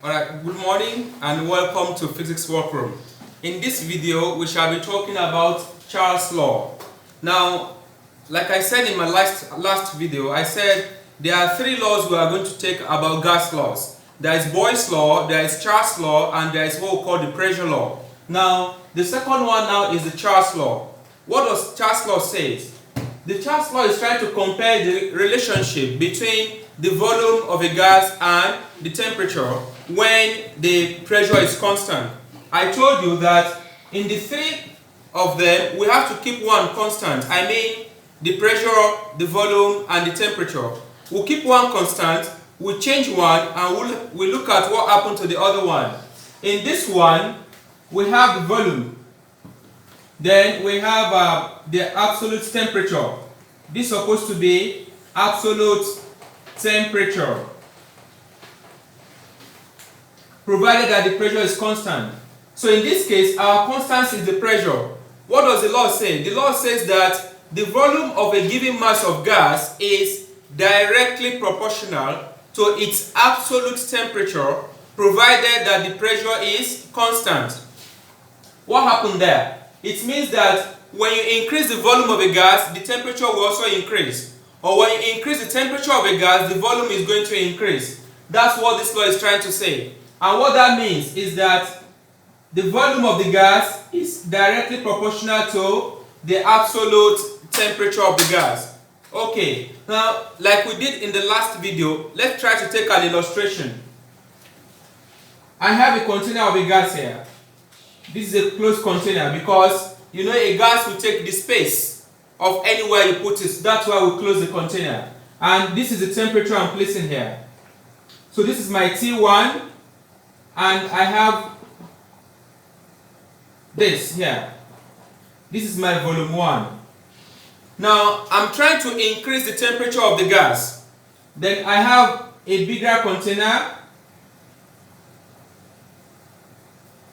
Alright, good morning and welcome to Physics Workroom. In this video, we shall be talking about Charles' Law. Now, like I said in my last video, I said there are three laws we are going to take about gas laws. There is Boyle's Law, there is Charles' Law, and there is what we call the Pressure Law. Now, the second one now is the Charles' Law. What does Charles' Law say? The Charles' Law is trying to compare the relationship between the volume of a gas and the temperature when the pressure is constant. I told you that in the three of them, we have to keep one constant. I mean, the pressure, the volume, and the temperature. We'll keep one constant, we'll change one, and we'll look at what happened to the other one. In this one, we have the volume. Then we have the absolute temperature. This is supposed to be absolute temperature, provided that the pressure is constant. So in this case, our constant is the pressure. What does the law say? The law says that the volume of a given mass of gas is directly proportional to its absolute temperature, provided that the pressure is constant. What happened there? It means that when you increase the volume of a gas, the temperature will also increase. Or when you increase the temperature of a gas, the volume is going to increase. That's what this law is trying to say. And what that means is that the volume of the gas is directly proportional to the absolute temperature of the gas. Okay, now like we did in the last video, let's try to take an illustration. I have a container of a gas here. This is a closed container because you know a gas will take the space of anywhere you put it. That's why we close the container. And this is the temperature I'm placing here. So this is my T1 and I have this here. This is my volume 1. Now I'm trying to increase the temperature of the gas. Then I have a bigger container.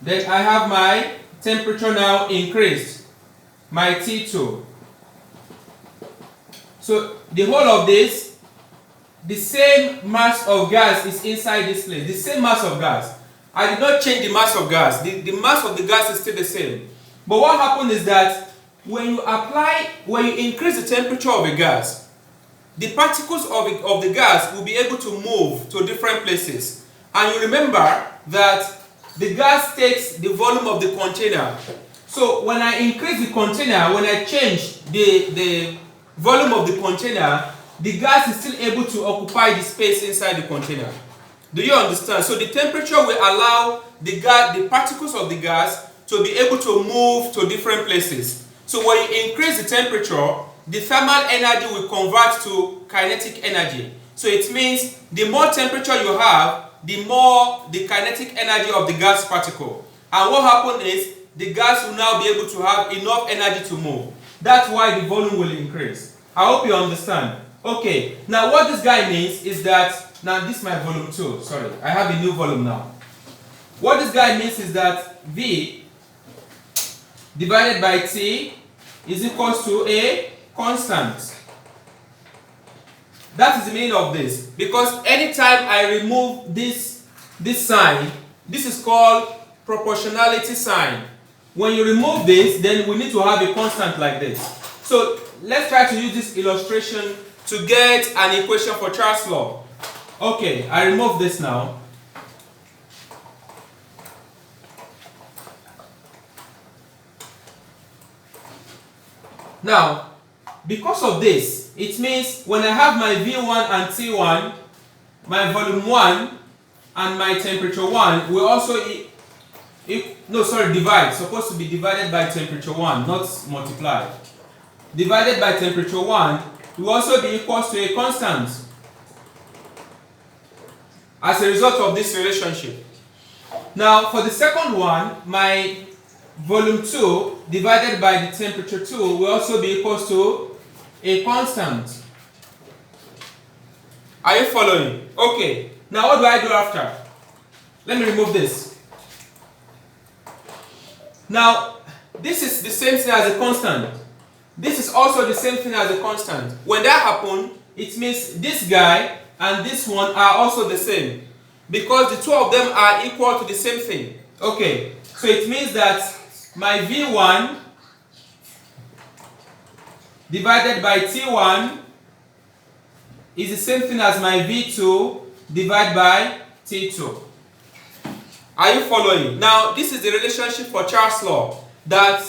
Then I have my temperature now increased, my T2. So the whole of this, the same mass of gas is inside this place, the same mass of gas. I did not change the mass of gas, the mass of the gas is still the same. But what happened is that when you increase the temperature of a gas, the particles of the gas will be able to move to different places. And you remember that the gas takes the volume of the container. So when I increase the container, when I change the volume of the container, the gas is still able to occupy the space inside the container. Do you understand? So the temperature will allow the particles of the gas to be able to move to different places. So when you increase the temperature, the thermal energy will convert to kinetic energy. So it means the more temperature you have, the more the kinetic energy of the gas particle. And what happens is the gas will now be able to have enough energy to move. That's why the volume will increase. I hope you understand. Okay, now what this guy means is that, now this is my volume 2, sorry, I have a new volume now. What this guy means is that V divided by T is equals to a constant. That is the meaning of this. Because anytime I remove this sign, this is called proportionality sign. When you remove this, then we need to have a constant like this. So let's try to use this illustration to get an equation for Charles' law. Okay, I remove this now. Now, because of this, it means when I have my V1 and T1, my volume 1 and my temperature 1 will also divide. It's supposed to be divided by temperature 1, not multiplied. Divided by temperature 1 will also be equals to a constant as a result of this relationship. Now, for the second one, my volume 2 divided by the temperature 2 will also be equals to a constant. Are you following? Okay. Now what do I do after? Let me remove this. Now, this is the same thing as a constant. This is also the same thing as a constant. When that happens, it means this guy and this one are also the same. because the two of them are equal to the same thing. Okay, so it means that my V1 divided by T1 is the same thing as my V2 divided by T2. Are you following? Now, this is the relationship for Charles' law, that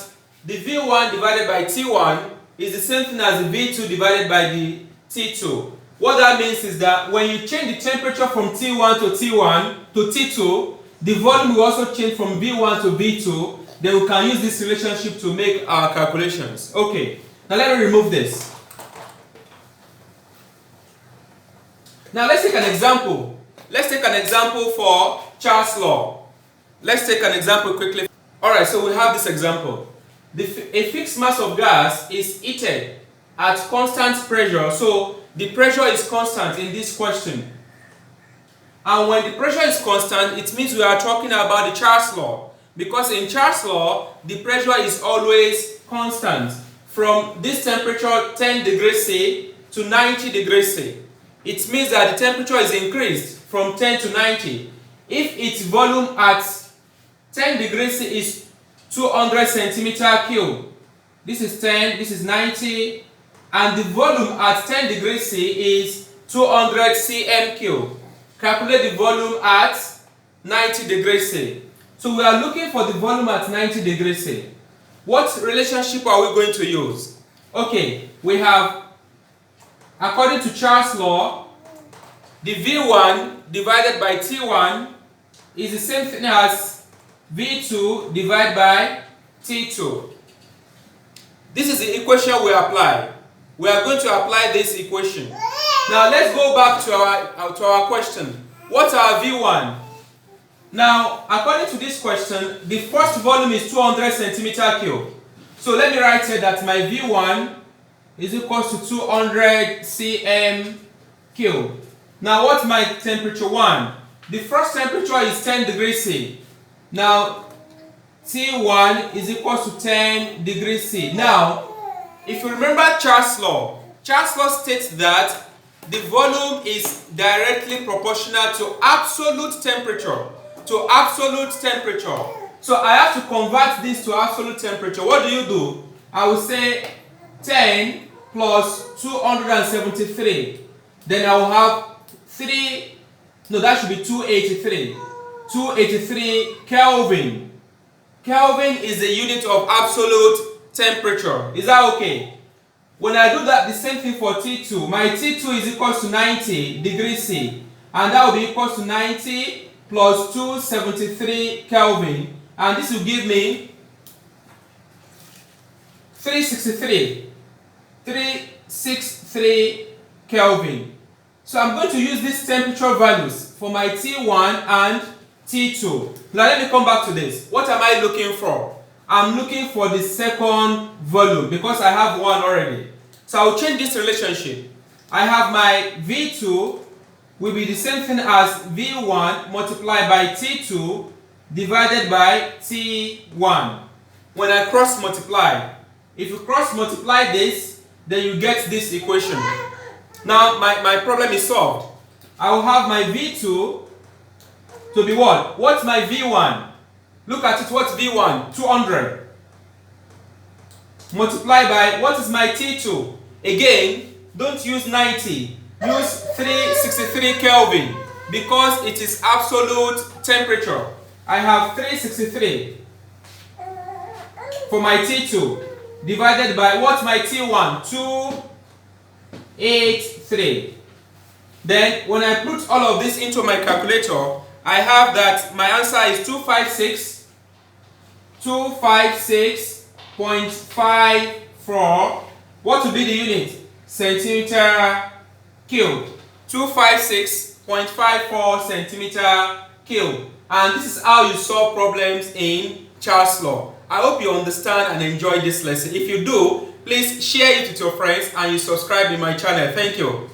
the V1 divided by T1 is the same thing as the V2 divided by the T2. What that means is that when you change the temperature from T1 to T2, the volume will also change from V1 to V2. Then we can use this relationship to make our calculations. Okay, now let me remove this. Now let's take an example. Let's take an example for Charles' law. Let's take an example quickly. Alright, so we have this example. A fixed mass of gas is heated at constant pressure. So the pressure is constant in this question. And when the pressure is constant, it means we are talking about the Charles' law. Because in Charles' law, the pressure is always constant. From this temperature, 10 degrees C, to 90 degrees C. It means that the temperature is increased from 10 to 90. If its volume at 10 degrees C is 200 centimeter cube, this is 10, this is 90, and the volume at 10 degrees C is 200 cm cube. Calculate the volume at 90 degrees C. So we are looking for the volume at 90 degrees C. What relationship are we going to use? Okay, we have, according to Charles' law, the V1 divided by T1 is the same thing as V2 divided by T2. This is the equation we apply. We are going to apply this equation. Now let's go back to our question. What's our V1? Now, according to this question, the first volume is 200 centimeter cube. So let me write here that my V1 is equal to 200 cm cube. Now, what's my temperature 1? The first temperature is 10 degrees C. Now, T1 is equal to 10 degrees C. Now, if you remember Charles' law states that the volume is directly proportional to absolute temperature. So I have to convert this to absolute temperature. What do? I will say 10 plus 273. Then I will have 283. 283 Kelvin. Kelvin is the unit of absolute temperature. Is that okay? When I do that, the same thing for T2. My T2 is equal to 90 degrees C. And that will be equal to 90 plus 273 Kelvin. And this will give me 363 Kelvin. So I'm going to use these temperature values for my T1 and T2. Now let me come back to this. What am I looking for? I'm looking for the second volume because I have one already. So I'll change this relationship. I have my V2 will be the same thing as V1 multiplied by T2 divided by T1. When I cross multiply, if you cross multiply this, then you get this equation. Now my problem is solved. I will have my V2 to be what? What's my V1? Look at it, what's V1? 200. Multiply by, what is my T2? Again, don't use 90. Use 363 Kelvin because it is absolute temperature. I have 363 for my T2 divided by, what's my T1? 283. Then when I put all of this into my calculator, I have that my answer is 256.54. What will be the unit? Centimeter cube. 256.54 centimeter cube. And this is how you solve problems in Charles' law. I hope you understand and enjoy this lesson. If you do, please share it with your friends and you subscribe in my channel. Thank you.